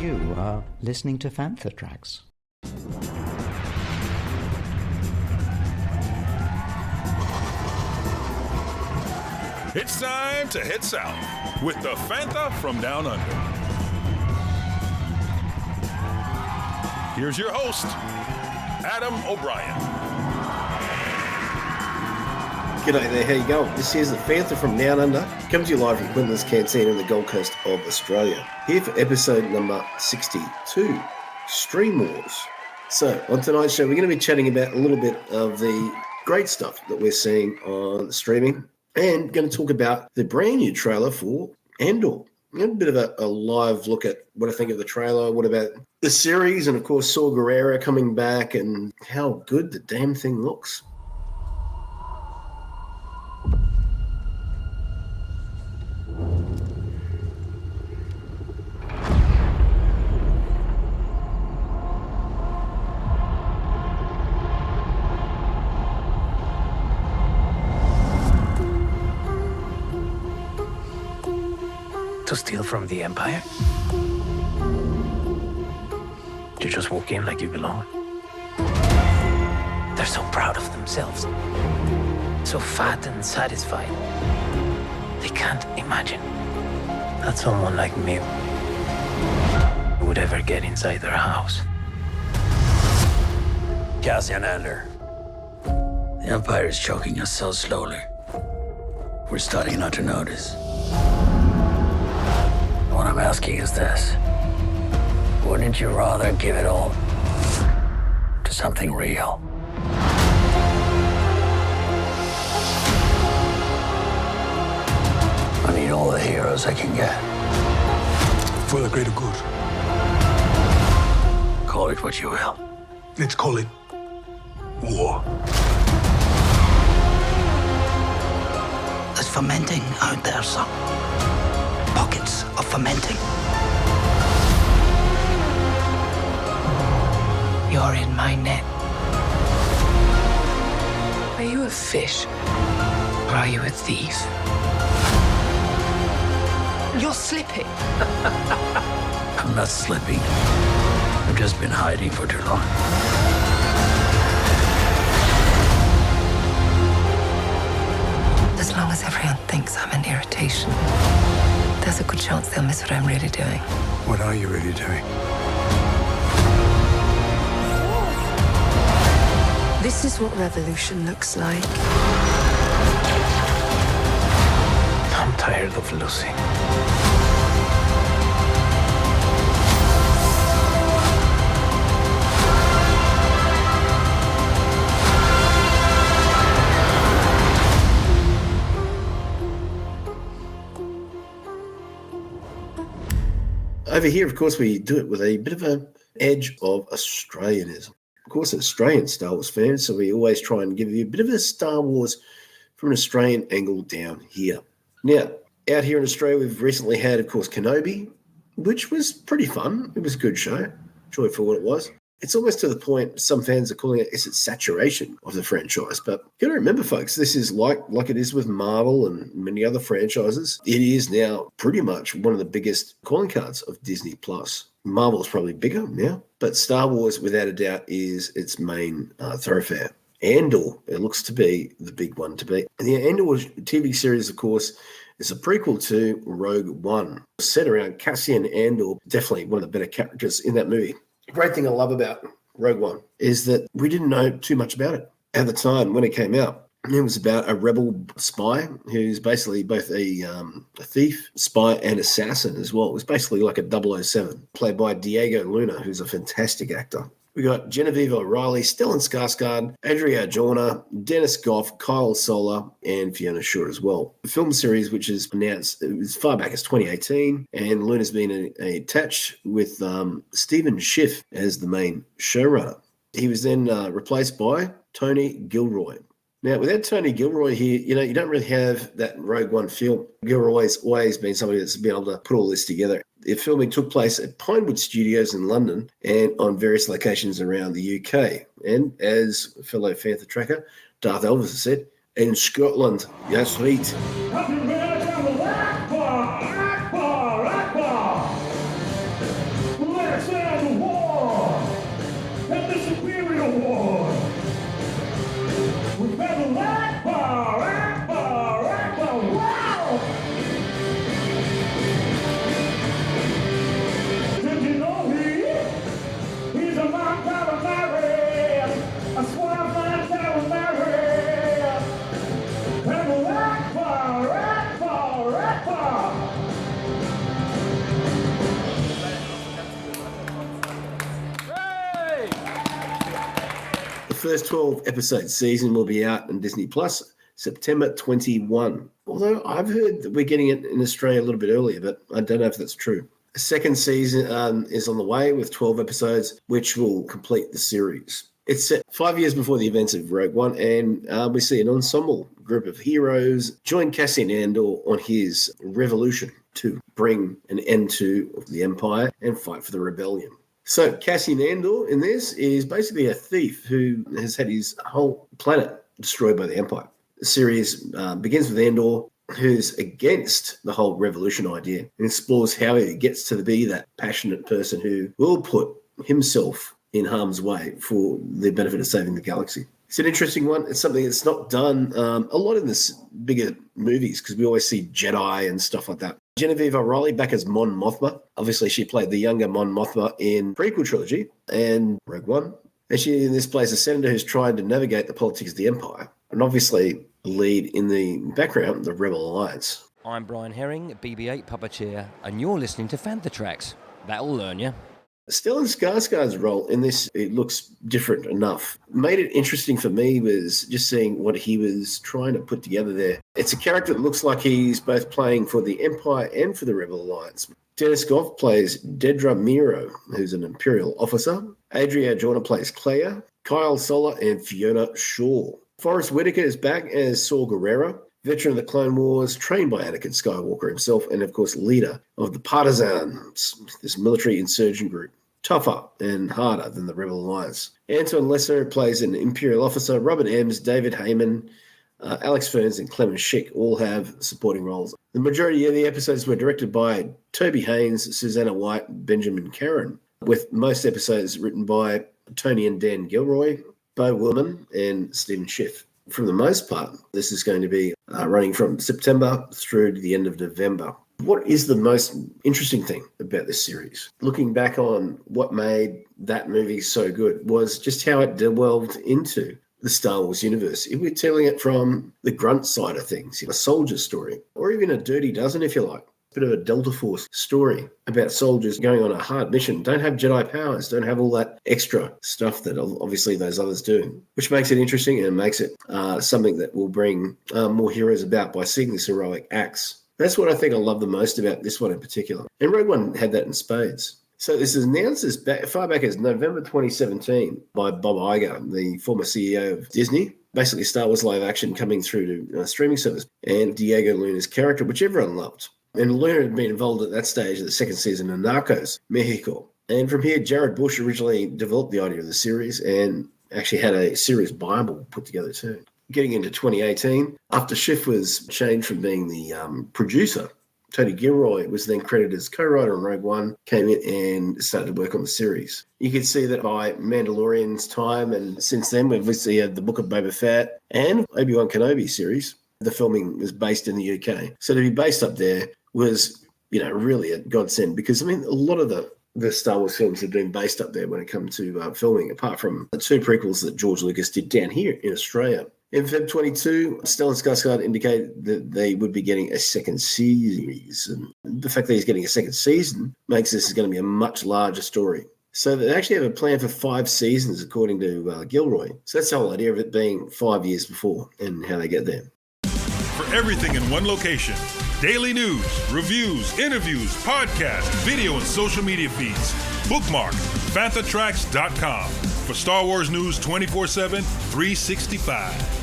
You are listening to Fantha Tracks. It's time to head south with the Fantha From Down Under. Here's your host, Adam O'Brien. G'day there, how you going? This is the Fantha From Down Under, coming to you live from Quinlan's Canteen in the Gold Coast of Australia. Here for episode number 62, Stream Wars. So, on tonight's show, we're going to be chatting about a little bit of the great stuff that we're seeing on streaming, and going to talk about the brand new trailer for Andor. A bit of a live look at what I think of the trailer, what about the series, and of course Saw Gerrera coming back, and how good the damn thing looks. To steal from the Empire? To just walk in like you belong? They're so proud of themselves. So fat and satisfied. They can't imagine that someone like me would ever get inside their house. Cassian Andor. The Empire is choking us so slowly. We're starting not to notice. What I'm asking is this. Wouldn't you rather give it all to something real? I need all the heroes I can get. For the greater good. Call it what you will. Let's call it war. There's fermenting out there, son. Pockets of fermenting. You're in my net. Are you a fish? Or are you a thief? You're slipping. I'm not slipping. I've just been hiding for too long. As long as everyone thinks I'm an irritation, there's a good chance they'll miss what I'm really doing. What are you really doing? This is what revolution looks like. I'm tired of losing. Over here, of course, we do it with a bit of an edge of Australianism. Of course, an Australian Star Wars fan, so we always try and give you a bit of a Star Wars from an Australian angle down here. Now, out here in Australia, we've recently had, of course, Kenobi, which was pretty fun. It was a good show. Enjoyed for what it was. It's almost to the point some fans are calling it, is it saturation of the franchise? But you got to remember, folks, this is like it is with Marvel and many other franchises. It is now pretty much one of the biggest calling cards of Disney+. Marvel's probably bigger now, but Star Wars, without a doubt, is its main thoroughfare. Andor, it looks to be the big one to beat. And the Andor TV series, of course, is a prequel to Rogue One. Set around Cassian Andor, definitely one of the better characters in that movie. The great thing I love about Rogue One is that we didn't know too much about it at the time when it came out. It was about a rebel spy who's basically both a thief, spy, and assassin as well. It was basically like a 007, played by Diego Luna, who's a fantastic actor. We got Genevieve O'Reilly, Stellan Skarsgård, Adria Arjona, Dennis Goff, Kyle Soler, and Fiona Shaw as well. The film series, which is announced as far back as 2018, and Luna's been attached with Stephen Schiff as the main showrunner. He was then replaced by Tony Gilroy. Now, without Tony Gilroy here, you don't really have that Rogue One feel. Gilroy's always been somebody that's been able to put all this together. The filming took place at Pinewood Studios in London and on various locations around the UK. And as fellow Fantha tracker, Darth Elvis has said, in Scotland, that's right. first 12 episode season will be out on Disney Plus September 21. Although I've heard that we're getting it in Australia a little bit earlier, but I don't know if that's true. The second season is on the way with 12 episodes, which will complete the series. It's set 5 years before the events of Rogue One, and we see an ensemble group of heroes join Cassian Andor on his revolution to bring an end to the Empire and fight for the rebellion. So Cassian Andor in this is basically a thief who has had his whole planet destroyed by the Empire. The series begins with Andor, who's against the whole revolution idea and explores how he gets to be that passionate person who will put himself in harm's way for the benefit of saving the galaxy. It's an interesting one. It's something that's not done a lot in this bigger movies because we always see Jedi and stuff like that. Genevieve O'Reilly back as Mon Mothma. Obviously, she played the younger Mon Mothma in prequel trilogy and Rogue One. And she in this plays a senator who's trying to navigate the politics of the Empire. And obviously lead in the background, the Rebel Alliance. I'm Brian Herring, BB-8 puppeteer, and you're listening to Fantha Tracks. That'll learn you. Stellan Skarsgård's role in this, it looks different enough. Made it interesting for me was just seeing what he was trying to put together there. It's a character that looks like he's both playing for the Empire and for the Rebel Alliance. Dennis Goff plays Dedra Miro, who's an Imperial officer. Adria Arjona plays Clea. Kyle Soller and Fiona Shaw. Forrest Whitaker is back as Saw Gerrera, veteran of the Clone Wars, trained by Anakin Skywalker himself, and of course leader of the Partisans, this military insurgent group. Tougher and harder than the Rebel Alliance. Anton Lesser plays an Imperial officer. Robert Ems, David Heyman, Alex Ferns, and Clement Schick all have supporting roles. The majority of the episodes were directed by Toby Haynes, Susanna White, Benjamin Caron, with most episodes written by Tony and Dan Gilroy, Bo Willman, and Stephen Schiff. For the most part, this is going to be running from September through to the end of November. What is the most interesting thing about this series? Looking back on what made that movie so good was just how it delved into the Star Wars universe. We're telling it from the grunt side of things, a soldier story, or even a Dirty Dozen, if you like. A bit of a Delta Force story about soldiers going on a hard mission, don't have Jedi powers, don't have all that extra stuff that obviously those others do, which makes it interesting and makes it something that will bring more heroes about by seeing these heroic acts. That's what I think I love the most about this one in particular. And Rogue One had that in spades. So this is announced as far back as November 2017 by Bob Iger, the former CEO of Disney. Basically Star Wars live action coming through to streaming service. And Diego Luna's character, which everyone loved. And Luna had been involved at that stage of the second season of Narcos, Mexico. And from here, Jared Bush originally developed the idea of the series and actually had a series Bible put together too. Getting into 2018, after Schiff was changed from being the producer, Tony Gilroy was then credited as co-writer on Rogue One, came in and started to work on the series. You could see that by Mandalorian's time, and since then we've obviously had the Book of Boba Fett and Obi-Wan Kenobi series. The filming was based in the UK. So to be based up there was, really a godsend because, a lot of the Star Wars films have been based up there when it comes to filming, apart from the two prequels that George Lucas did down here in Australia. In Feb 22, Stellan Skarsgård indicated that they would be getting a second series. And the fact that he's getting a second season makes this going to be a much larger story. So they actually have a plan for 5 seasons, according to Gilroy. So that's the whole idea of it being 5 years before and how they get there. For everything in one location, daily news, reviews, interviews, podcasts, video, and social media feeds, bookmark FanthaTracks.com for Star Wars news 24/7, 365.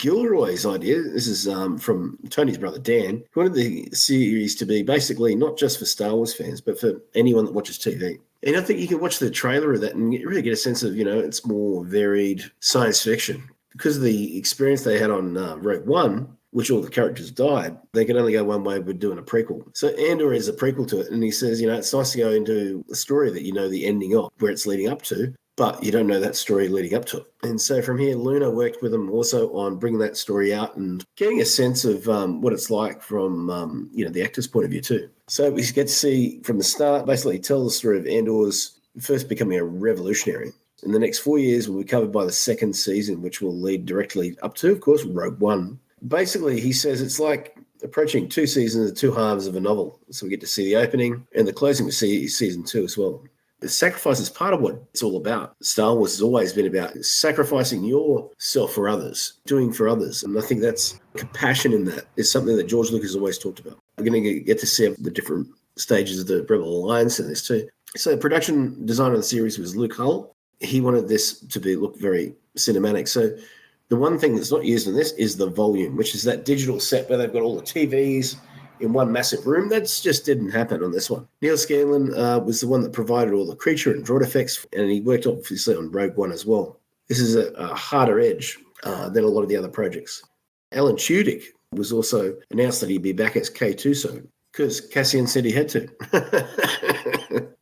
Gilroy's idea, this is from Tony's brother Dan, he wanted the series to be basically not just for Star Wars fans, but for anyone that watches TV. And I think you can watch the trailer of that and really get a sense of, it's more varied science fiction. Because of the experience they had on Rogue One, which all the characters died, they could only go one way with doing a prequel. So Andor is a prequel to it, and he says, it's nice to go into a story that you know the ending of, where it's leading up to, but you don't know that story leading up to it. And so from here, Luna worked with them also on bringing that story out and getting a sense of what it's like from, the actor's point of view too. So we get to see from the start, basically tell the story of Andor's first becoming a revolutionary. In the next 4 years will be covered by the second season, which will lead directly up to, of course, Rogue One. Basically, he says it's like approaching 2 seasons, 2 halves of a novel. So we get to see the opening and the closing. We see season 2 as well. The sacrifice is part of what it's all about. Star Wars has always been about sacrificing yourself for others, doing for others. And I think that's compassion in that is something that George Lucas always talked about. We're going to get to see the different stages of the Rebel Alliance in this too. So the production designer of the series was Luke Hull. He wanted this to look very cinematic. So the one thing that's not used in this is the volume, which is that digital set where they've got all the TVs in one massive room. That just didn't happen on this one. Neil Scanlon was the one that provided all the creature and droid effects, and he worked obviously on Rogue One as well. This is a harder edge than a lot of the other projects. Alan Tudyk was also announced that he'd be back as K2 soon because Cassian said he had to.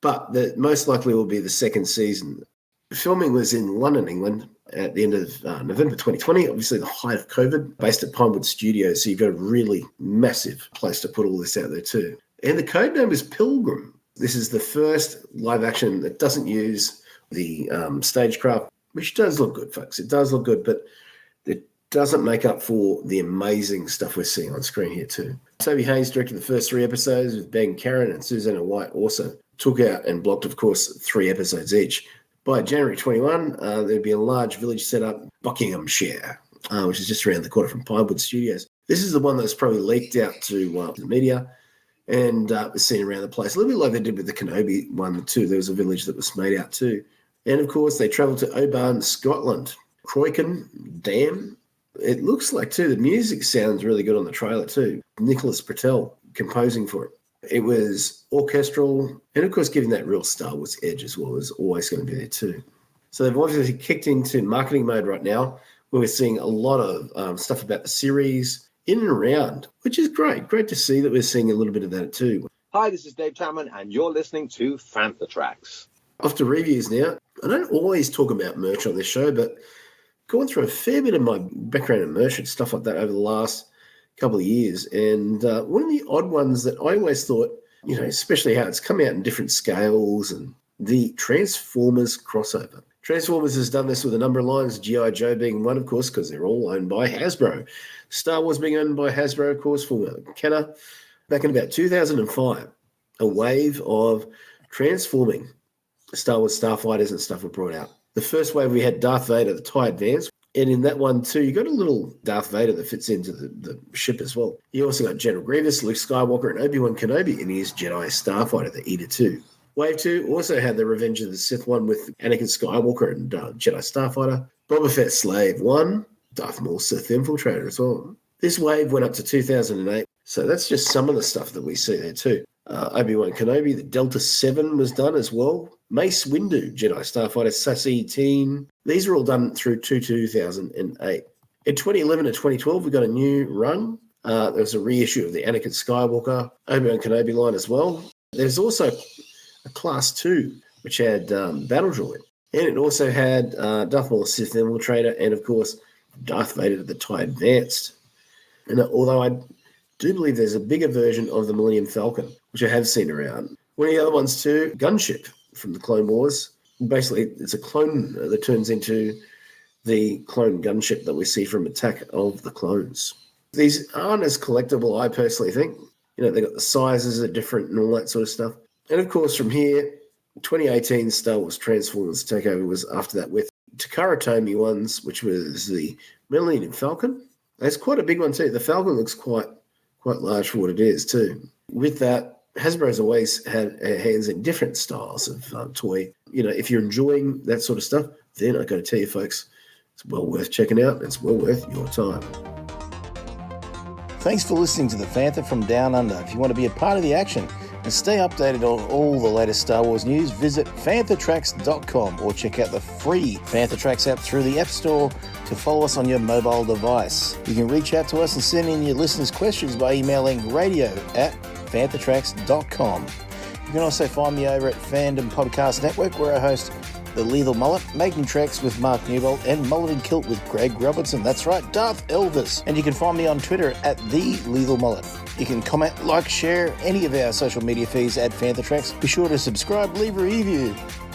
But most likely will be the second season. Filming was in London, England, at the end of November 2020, obviously the height of COVID, based at Pinewood Studios. So you've got a really massive place to put all this out there too. And the code name is Pilgrim. This is the first live action that doesn't use the stagecraft, which does look good, folks. It does look good, but it doesn't make up for the amazing stuff we're seeing on screen here too. Toby Haynes directed the first 3 episodes with Ben Karen, and Susanna White also took out and blocked, of course, 3 episodes each. By January 21, there'd be a large village set up, Buckinghamshire, which is just around the corner from Pinewood Studios. This is the one that's probably leaked out to the media and was seen around the place. A little bit like they did with the Kenobi one too. There was a village that was made out too. And of course, they travelled to Oban, Scotland. Croycan Dam. It looks like too, the music sounds really good on the trailer too. Nicholas Patel composing for it. It was orchestral, and of course, giving that real Star Wars edge as well is always going to be there too. So they've obviously kicked into marketing mode right now, where we're seeing a lot of stuff about the series in and around, which is great. Great to see that we're seeing a little bit of that too. Hi, this is Dave Chapman, and you're listening to Fantha Tracks. Off to reviews now. I don't always talk about merch on this show, but going through a fair bit of my background in merch and stuff like that over the last couple of years. And one of the odd ones that I always thought, especially how it's come out in different scales, and the Transformers crossover. Transformers has done this with a number of lines, G.I. Joe being one, of course, because they're all owned by Hasbro. Star Wars being owned by Hasbro, of course, for Kenner. Back in about 2005, a wave of transforming Star Wars starfighters and stuff were brought out. The first wave, we had Darth Vader, the TIE Advance. And in that one, too, you got a little Darth Vader that fits into the ship as well. You also got General Grievous, Luke Skywalker, and Obi-Wan Kenobi in his Jedi Starfighter, the Eater 2. Wave 2 also had the Revenge of the Sith one with Anakin Skywalker and Jedi Starfighter. Boba Fett Slave 1, Darth Maul Sith Infiltrator as well. This wave went up to 2008. So that's just some of the stuff that we see there, too. Obi-Wan Kenobi, the Delta 7 was done as well. Mace Windu, Jedi Starfighter, Sassy Teen. These are all done through to 2008. In 2011 and 2012, we got a new run. There was a reissue of the Anakin Skywalker, Obi-Wan Kenobi line as well. There's also a Class 2, which had Battle Droid. And it also had Darth Maul Sith Infiltrator and, of course, Darth Vader the TIE Advanced. And although I do believe there's a bigger version of the Millennium Falcon, which I have seen around. One of the other ones too, Gunship from the Clone Wars. Basically, it's a clone that turns into the clone gunship that we see from Attack of the Clones. These aren't as collectible, I personally think. They got the sizes are different and all that sort of stuff. And of course, from here, 2018 Star Wars Transformers Takeover was after that with Takara Tomy ones, which was the Millennium Falcon. That's quite a big one too. The Falcon looks quite large for what it is too. With that, Hasbro's always had hands in different styles of toy. If you're enjoying that sort of stuff, then I got to tell you, folks, it's well worth checking out. It's well worth your time. Thanks for listening to the Fantha From Down Under. If you want to be a part of the action and stay updated on all the latest Star Wars news, visit fanthatracks.com or check out the free Fantha Tracks app through the App Store to follow us on your mobile device. You can reach out to us and send in your listeners' questions by emailing radio@fanthatracks.com. You can also find me over at Fandom Podcast Network, where I host The Lethal Mullet, Making Tracks with Mark Newbold, and Mullet and Kilt with Greg Robertson. That's right, Darth Elvis. And you can find me on Twitter at The Lethal Mullet. You can comment, like, share any of our social media feeds at Fantha Tracks. Be sure to subscribe, leave a review.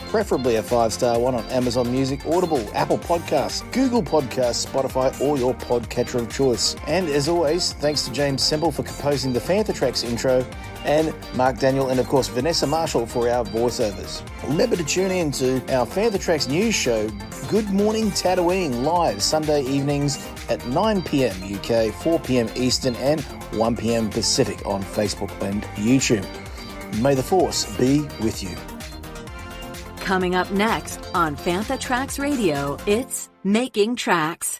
preferably a 5-star one on Amazon Music, Audible, Apple Podcasts, Google Podcasts, Spotify, or your podcatcher of choice. And as always, thanks to James Semple for composing the Fantha Tracks intro, and Mark Daniel and of course Vanessa Marshall for our voiceovers. Remember to tune in to our Fantha Tracks news show, Good Morning Tatooine, live Sunday evenings at 9 p.m. UK, 4 p.m. Eastern and 1 p.m. Pacific on Facebook and YouTube. May the Force be with you. Coming up next on Fantha Tracks Radio, it's Making Tracks.